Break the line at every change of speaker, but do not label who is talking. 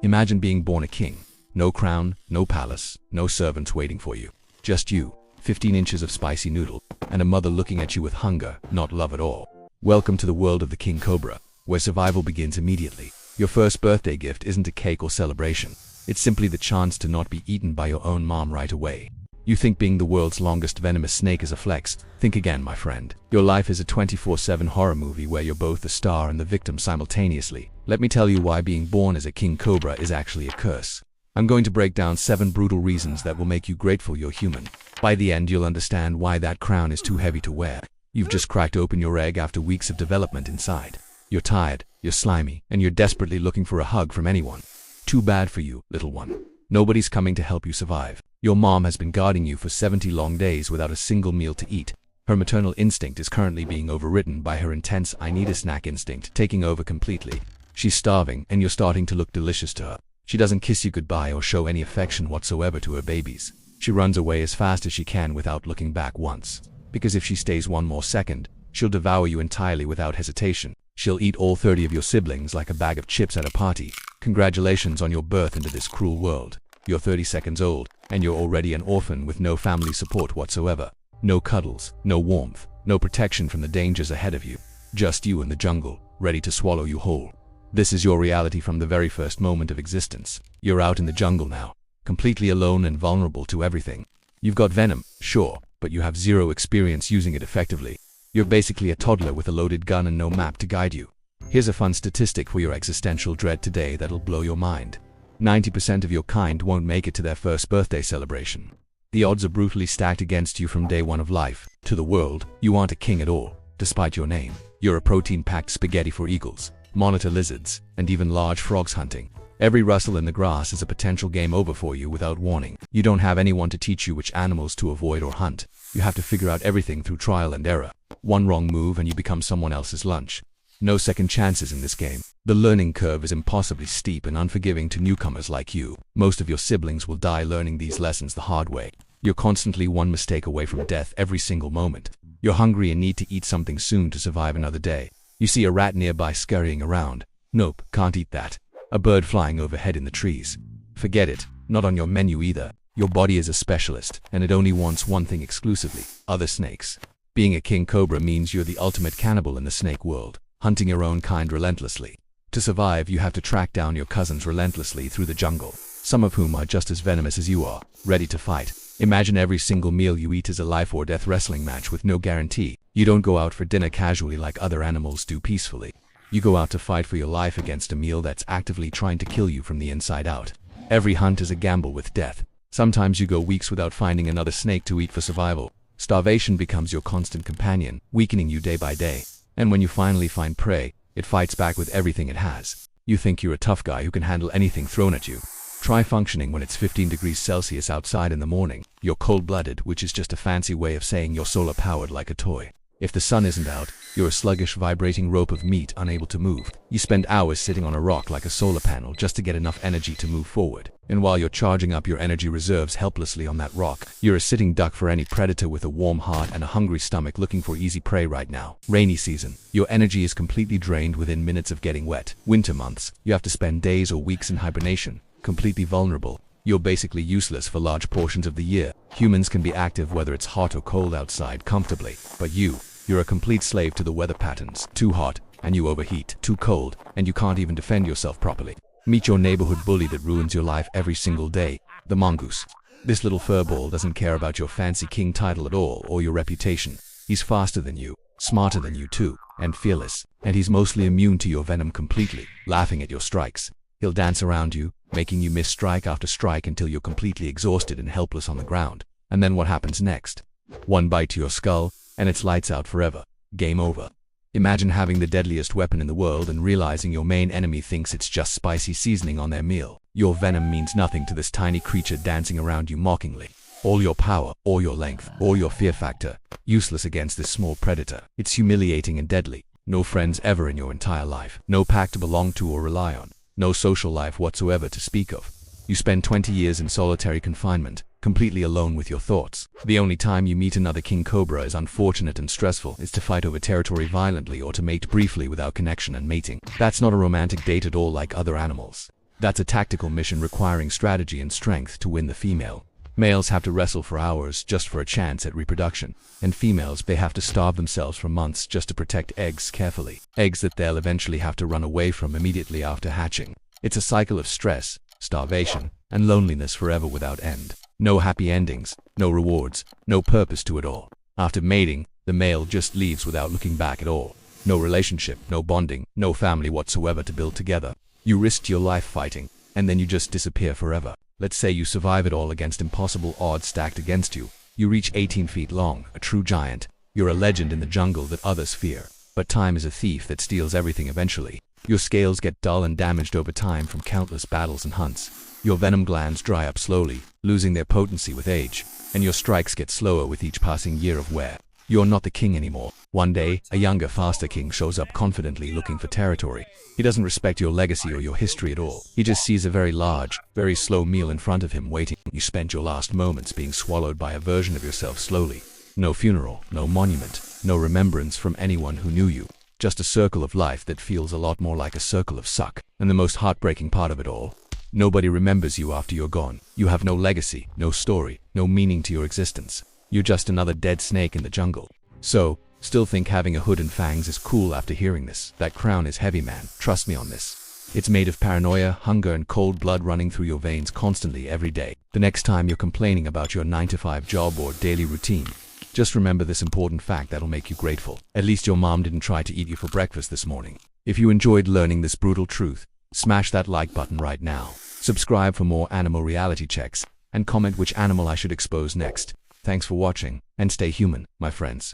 Imagine being born a king. No crown, no palace, no servants waiting for you. Just you, 15 inches of spicy noodle, and a mother looking at you with hunger, not love at all. Welcome to the world of the King Cobra, where survival begins immediately. Your first birthday gift isn't a cake or celebration. It's simply the chance to not be eaten by your own mom right away. You think being the world's longest venomous snake is a flex? Think again, my friend. Your life is a 24/7 horror movie where you're both the star and the victim simultaneously. Let me tell you why being born as a King Cobra is actually a curse. I'm going to break down 7 brutal reasons that will make you grateful you're human. By the end, you'll understand why that crown is too heavy to wear. You've just cracked open your egg after weeks of development inside. You're tired, you're slimy, and you're desperately looking for a hug from anyone. Too bad for you, little one. Nobody's coming to help you survive. Your mom has been guarding you for 70 long days without a single meal to eat. Her maternal instinct is currently being overridden by her intense I need a snack instinct taking over completely. She's starving, and you're starting to look delicious to her. She doesn't kiss you goodbye or show any affection whatsoever to her babies. She runs away as fast as she can without looking back once. Because if she stays one more second, she'll devour you entirely without hesitation. She'll eat all 30 of your siblings like a bag of chips at a party. Congratulations on your birth into this cruel world. You're 30 seconds old, and you're already an orphan with no family support whatsoever. No cuddles, no warmth, no protection from the dangers ahead of you. Just you in the jungle, ready to swallow you whole. This is your reality from the very first moment of existence. You're out in the jungle now, completely alone and vulnerable to everything. You've got venom, sure, but you have zero experience using it effectively. You're basically a toddler with a loaded gun and no map to guide you. Here's a fun statistic for your existential dread today that'll blow your mind. 90% of your kind won't make it to their first birthday celebration. The odds are brutally stacked against you from day one of life. To the world, you aren't a king at all, despite your name. You're a protein-packed spaghetti for eagles, monitor lizards, and even large frogs hunting. Every rustle in the grass is a potential game over for you without warning. You don't have anyone to teach you which animals to avoid or hunt. You have to figure out everything through trial and error. One wrong move and you become someone else's lunch. No second chances in this game. The learning curve is impossibly steep and unforgiving to newcomers like you. Most of your siblings will die learning these lessons the hard way. You're constantly one mistake away from death every single moment. You're hungry and need to eat something soon to survive another day. You see a rat nearby scurrying around. Nope, can't eat that. A bird flying overhead in the trees. Forget it, not on your menu either. Your body is a specialist, and it only wants one thing exclusively: other snakes. Being a King Cobra means you're the ultimate cannibal in the snake world, hunting your own kind relentlessly. To survive, you have to track down your cousins relentlessly through the jungle, some of whom are just as venomous as you are, ready to fight. Imagine every single meal you eat is a life or death wrestling match with no guarantee. You don't go out for dinner casually like other animals do peacefully. You go out to fight for your life against a meal that's actively trying to kill you from the inside out. Every hunt is a gamble with death. Sometimes you go weeks without finding another snake to eat for survival. Starvation becomes your constant companion, weakening you day by day. And when you finally find prey, it fights back with everything it has. You think you're a tough guy who can handle anything thrown at you. Try functioning when it's 15 degrees Celsius outside in the morning. You're cold-blooded, which is just a fancy way of saying you're solar-powered like a toy. If the sun isn't out, you're a sluggish, vibrating rope of meat unable to move. You spend hours sitting on a rock like a solar panel just to get enough energy to move forward. And while you're charging up your energy reserves helplessly on that rock, you're a sitting duck for any predator with a warm heart and a hungry stomach looking for easy prey right now. Rainy season. Your energy is completely drained within minutes of getting wet. Winter months. You have to spend days or weeks in hibernation. Completely vulnerable. You're basically useless for large portions of the year. Humans can be active whether it's hot or cold outside comfortably, but you're a complete slave to the weather patterns. Too hot, and you overheat. Too cold, and you can't even defend yourself properly. Meet your neighborhood bully that ruins your life every single day, the Mongoose. This little furball doesn't care about your fancy king title at all or your reputation. He's faster than you, smarter than you too, and fearless, and he's mostly immune to your venom completely, laughing at your strikes. He'll dance around you, making you miss strike after strike until you're completely exhausted and helpless on the ground. And then what happens next? One bite to your skull, and it's lights out forever. Game over. Imagine having the deadliest weapon in the world and realizing your main enemy thinks it's just spicy seasoning on their meal. Your venom means nothing to this tiny creature dancing around you mockingly. All your power, all your length, all your fear factor, useless against this small predator. It's humiliating and deadly. No friends ever in your entire life. No pack to belong to or rely on. No social life whatsoever to speak of. You spend 20 years in solitary confinement, completely alone with your thoughts. The only time you meet another King Cobra is unfortunate and stressful, is to fight over territory violently or to mate briefly without connection and mating. That's not a romantic date at all like other animals. That's a tactical mission requiring strategy and strength to win the female. Males have to wrestle for hours just for a chance at reproduction, and females they have to starve themselves for months just to protect eggs carefully. Eggs that they'll eventually have to run away from immediately after hatching. It's a cycle of stress, starvation, and loneliness forever without end. No happy endings, no rewards, no purpose to it all. After mating, the male just leaves without looking back at all. No relationship, no bonding, no family whatsoever to build together. You risked your life fighting, and then you just disappear forever. Let's say you survive it all against impossible odds stacked against you. You reach 18 feet long, a true giant. You're a legend in the jungle that others fear. But time is a thief that steals everything eventually. Your scales get dull and damaged over time from countless battles and hunts. Your venom glands dry up slowly, losing their potency with age, and your strikes get slower with each passing year of wear. You're not the king anymore. One day, a younger, faster king shows up confidently looking for territory. He doesn't respect your legacy or your history at all. He just sees a very large, very slow meal in front of him waiting. You spent your last moments being swallowed by a version of yourself slowly. No funeral, no monument, no remembrance from anyone who knew you. Just a circle of life that feels a lot more like a circle of suck. And the most heartbreaking part of it all, nobody remembers you after you're gone. You have no legacy, no story, no meaning to your existence. You're just another dead snake in the jungle. So, still think having a hood and fangs is cool after hearing this. That crown is heavy, man. Trust me on this. It's made of paranoia, hunger, and cold blood running through your veins constantly every day. The next time you're complaining about your 9-to-5 job or daily routine, just remember this important fact that'll make you grateful. At least your mom didn't try to eat you for breakfast this morning. If you enjoyed learning this brutal truth, smash that like button right now. Subscribe for more animal reality checks, and comment which animal I should expose next. Thanks for watching, and stay human, my friends.